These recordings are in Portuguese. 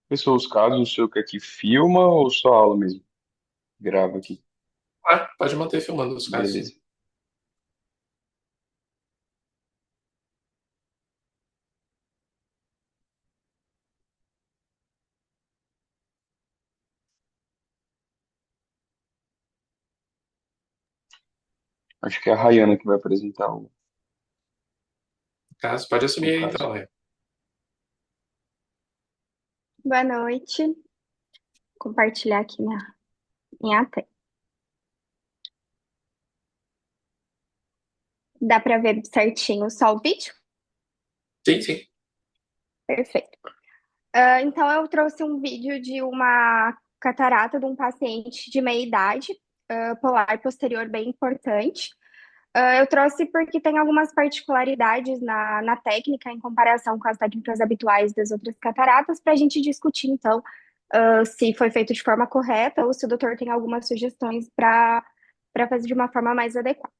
Pessoal, os casos, o senhor quer que filma ou só aula mesmo? Grava aqui. Ah, pode manter filmando os casos, sim. Beleza. Acho que é a Rayana que vai apresentar Caso, pode o assumir aí caso. então, é. Boa noite. Compartilhar aqui minha tela. Dá para ver certinho só o vídeo? Sim, sim. Perfeito. Então, eu trouxe um vídeo de uma catarata de um paciente de meia idade, polar posterior bem importante. Eu trouxe porque tem algumas particularidades na técnica em comparação com as técnicas habituais das outras cataratas, para a gente discutir, então, se foi feito de forma correta ou se o doutor tem algumas sugestões para fazer de uma forma mais adequada.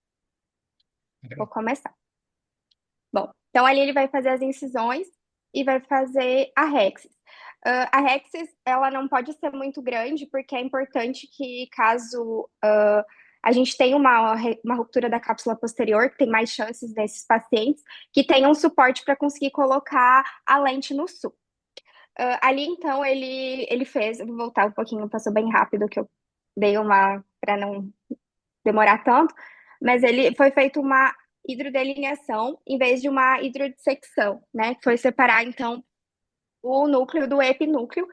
Vou começar. Bom, então ali ele vai fazer as incisões e vai fazer a rexis. A rexis, ela não pode ser muito grande, porque é importante que caso a gente tenha uma ruptura da cápsula posterior, que tem mais chances nesses pacientes, que tenham um suporte para conseguir colocar a lente no sul. Ali, então, ele fez, eu vou voltar um pouquinho, passou bem rápido, que eu dei uma, para não demorar tanto, mas ele foi feito uma hidrodelineação em vez de uma hidrodissecção, né? Que foi separar, então, o núcleo do epinúcleo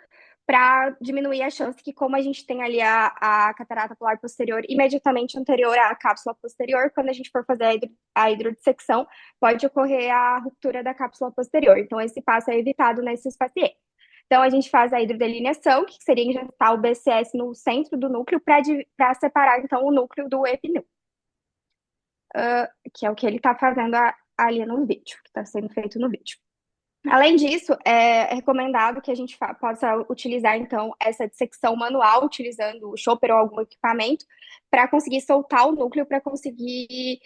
para diminuir a chance que, como a gente tem ali a catarata polar posterior imediatamente anterior à cápsula posterior, quando a gente for fazer a hidrodissecção, pode ocorrer a ruptura da cápsula posterior. Então, esse passo é evitado nesses pacientes. Então, a gente faz a hidrodelineação, que seria injetar o BCS no centro do núcleo para separar, então, o núcleo do epinúcleo, que é o que ele está fazendo ali no vídeo, que está sendo feito no vídeo. Além disso, é recomendado que a gente possa utilizar, então, essa dissecção manual, utilizando o chopper ou algum equipamento, para conseguir soltar o núcleo, para conseguir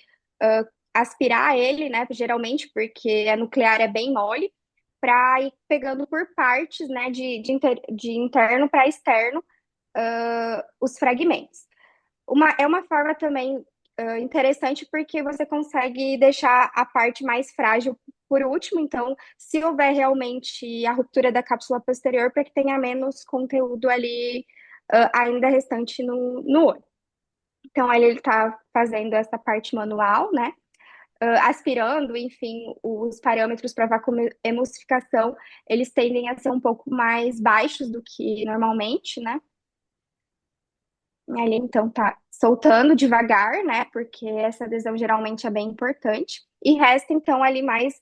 aspirar ele, né, geralmente, porque a nuclear é bem mole, para ir pegando por partes, né, de interno para externo, os fragmentos. É uma forma também interessante porque você consegue deixar a parte mais frágil por último. Então, se houver realmente a ruptura da cápsula posterior, para que tenha menos conteúdo ali ainda restante no olho. Então, ali ele está fazendo essa parte manual, né? Aspirando, enfim, os parâmetros para vacuoemulsificação, eles tendem a ser um pouco mais baixos do que normalmente, né? Ali então tá soltando devagar, né? Porque essa adesão geralmente é bem importante. E resta então ali mais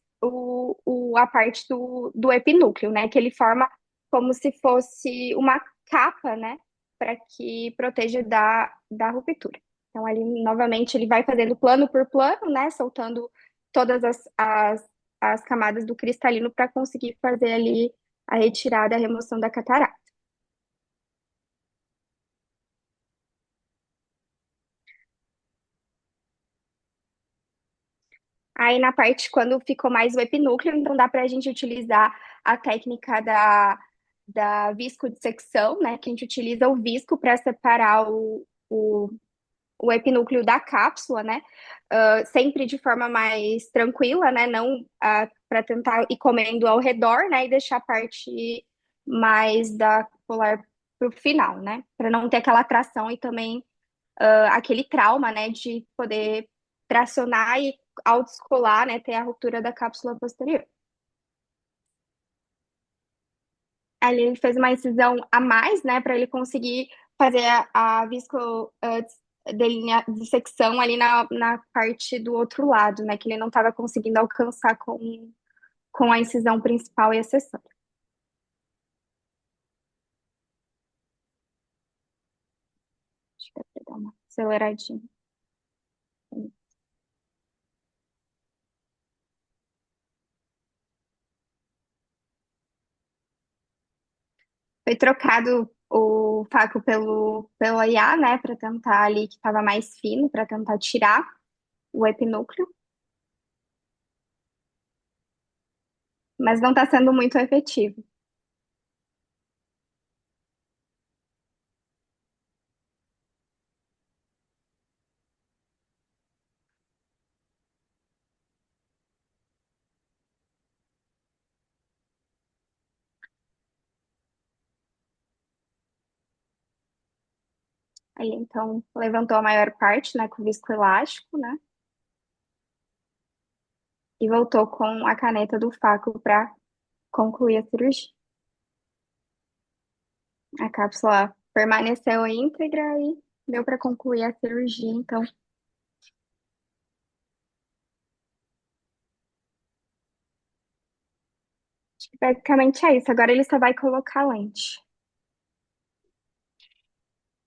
a parte do epinúcleo, né? Que ele forma como se fosse uma capa, né? Para que proteja da ruptura. Então ali novamente ele vai fazendo plano por plano, né? Soltando todas as camadas do cristalino para conseguir fazer ali a retirada, a remoção da catarata. Aí na parte quando ficou mais o epinúcleo, então dá para a gente utilizar a técnica da viscodissecção, né? Que a gente utiliza o visco para separar o epinúcleo da cápsula, né? Sempre de forma mais tranquila, né? Não para tentar ir comendo ao redor, né? E deixar a parte mais da polar para o final, né? Para não ter aquela atração e também aquele trauma, né, de poder tracionar e ao descolar, né, ter a ruptura da cápsula posterior. Ali ele fez uma incisão a mais, né, para ele conseguir fazer a dissecção ali na parte do outro lado, né, que ele não estava conseguindo alcançar com a incisão principal e acessória. Acho que dá pra dar uma aceleradinha. Foi trocado o faco pelo IA, né, para tentar ali que estava mais fino, para tentar tirar o epinúcleo, mas não está sendo muito efetivo. Aí então levantou a maior parte, né, com o viscoelástico, né? E voltou com a caneta do Faco para concluir a cirurgia. A cápsula permaneceu íntegra e deu para concluir a cirurgia, então. Basicamente é isso. Agora ele só vai colocar lente.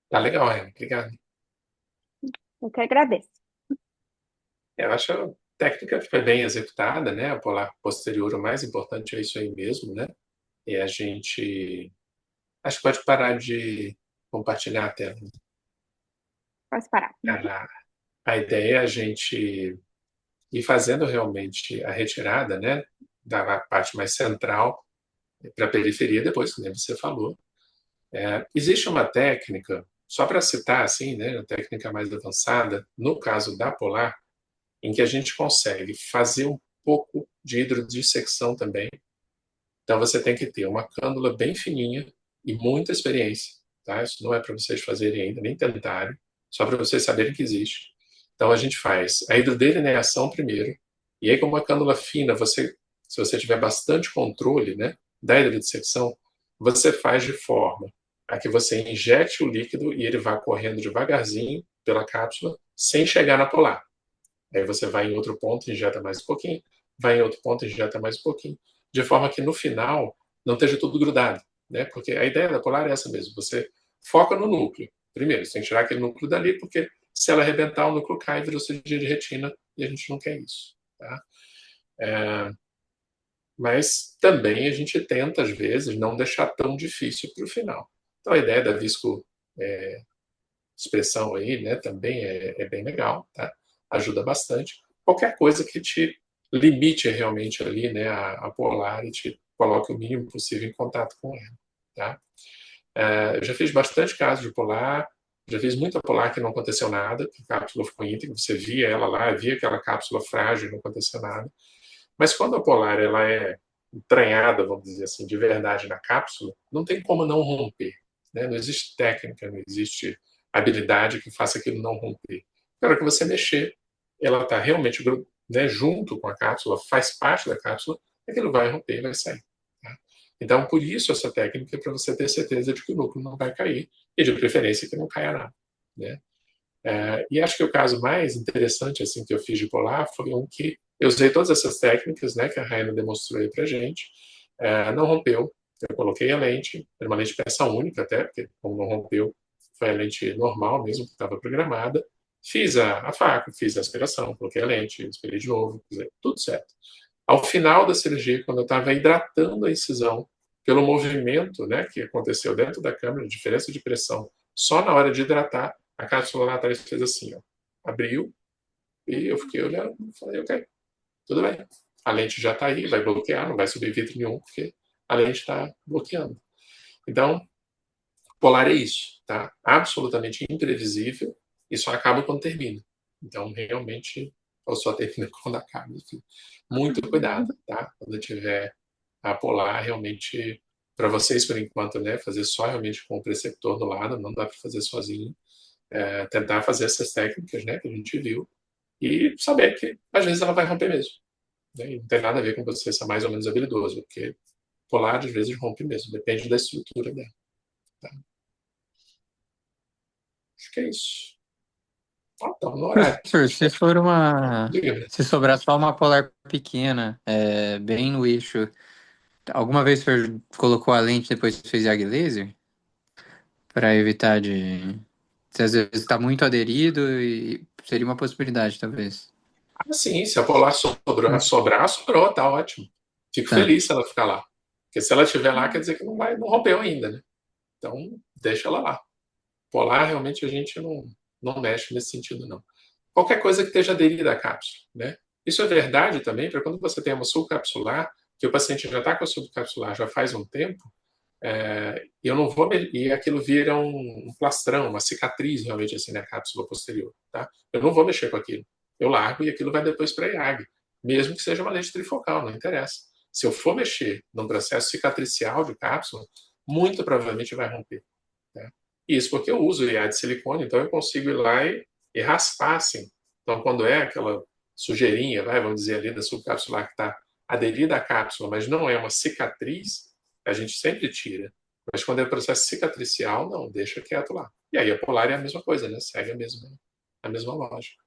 Tá legal, Ryan. Obrigado. Eu que agradeço. Eu acho a técnica foi bem executada, né? A polar posterior, o mais importante é isso aí mesmo, né? E a gente. Acho que pode parar de compartilhar a tela. Posso parar. A ideia é a gente ir fazendo realmente a retirada, né? Da parte mais central para a periferia, depois, como você falou. Existe uma técnica, só para citar assim, né? A técnica mais avançada, no caso da polar, em que a gente consegue fazer um pouco de hidrodissecção também. Então você tem que ter uma cânula bem fininha e muita experiência, tá? Isso não é para vocês fazerem ainda, nem tentarem, só para vocês saberem que existe. Então a gente faz a hidrodelineação primeiro, e aí com uma cânula fina, se você tiver bastante controle, né, da hidrodissecção, você faz de forma a que você injete o líquido e ele vá correndo devagarzinho pela cápsula, sem chegar na polar. Aí você vai em outro ponto, injeta mais um pouquinho, vai em outro ponto, injeta mais um pouquinho, de forma que no final não esteja tudo grudado, né? Porque a ideia da polar é essa mesmo, você foca no núcleo. Primeiro, você tem que tirar aquele núcleo dali, porque se ela arrebentar, o núcleo cai e vira cirurgia de retina, e a gente não quer isso, tá? Mas também a gente tenta, às vezes, não deixar tão difícil para o final. Então a ideia da visco expressão aí, né, também é bem legal, tá? Ajuda bastante. Qualquer coisa que te limite realmente ali, né, a polar e te coloque o mínimo possível em contato com ela, tá? Eu já fiz bastante casos de polar, já fiz muita polar que não aconteceu nada, que a cápsula ficou íntegra, você via ela lá, via aquela cápsula frágil, não aconteceu nada. Mas quando a polar ela é entranhada, vamos dizer assim, de verdade na cápsula, não tem como não romper, né? Não existe técnica, não existe habilidade que faça aquilo não romper. Na hora que você mexer, ela está realmente, né, junto com a cápsula, faz parte da cápsula, aquilo vai romper e vai sair. Tá? Então, por isso essa técnica é para você ter certeza de que o núcleo não vai cair e, de preferência, que não caia nada. Né? E acho que o caso mais interessante assim que eu fiz de polar foi um que eu usei todas essas técnicas, né, que a Raina demonstrou aí para gente. Não rompeu. Eu coloquei a lente, era uma lente peça única até, porque como não rompeu, foi a lente normal mesmo que estava programada. Fiz a faca, fiz a aspiração, coloquei a lente, esperei de novo, tudo certo. Ao final da cirurgia, quando eu estava hidratando a incisão, pelo movimento, né, que aconteceu dentro da câmera, diferença de pressão, só na hora de hidratar, a cápsula lá atrás fez assim, ó, abriu, e eu fiquei olhando e falei, ok, tudo bem. A lente já está aí, vai bloquear, não vai subir vidro nenhum, porque a lente está bloqueando. Então, polar é isso, tá? Absolutamente imprevisível e só acaba quando termina. Então, realmente, ou só termina quando acaba. Enfim. Muito cuidado, tá? Quando tiver a polar, realmente, para vocês, por enquanto, né, fazer só realmente com o preceptor do lado, não dá para fazer sozinho. Tentar fazer essas técnicas, né, que a gente viu, e saber que às vezes ela vai romper mesmo. Né? E não tem nada a ver com você ser mais ou menos habilidoso, porque polar às vezes rompe mesmo, depende da estrutura dela. Tá? Acho que é isso. Tá no horário. Professor, se for uma. Diga. Se sobrar só uma polar pequena, bem no eixo, alguma vez o senhor colocou a lente e depois fez YAG laser? Para evitar de. Se às vezes está muito aderido e seria uma possibilidade, talvez. Sim, se a polar sobrar, sobrou, tá ótimo. Fico Tá. feliz se ela ficar lá. Porque se ela estiver lá, quer dizer que não rompeu ainda, né? Então, deixa ela lá. Polar, realmente, a gente não mexe nesse sentido, não. Qualquer coisa que esteja aderida à cápsula, né? Isso é verdade também para quando você tem uma subcapsular, que o paciente já está com a subcapsular já faz um tempo, eu não vou e aquilo vira um plastrão, uma cicatriz realmente assim na cápsula posterior, tá? Eu não vou mexer com aquilo. Eu largo e aquilo vai depois para a IAG, mesmo que seja uma lente trifocal, não interessa. Se eu for mexer num processo cicatricial de cápsula, muito provavelmente vai romper. Né? Isso porque eu uso IA de silicone, então eu consigo ir lá e raspar assim. Então, quando é aquela sujeirinha, vamos dizer ali da subcapsular que está aderida à cápsula, mas não é uma cicatriz, a gente sempre tira. Mas quando é processo cicatricial, não, deixa quieto lá. E aí a Polar é a mesma coisa, né? Segue a mesma lógica.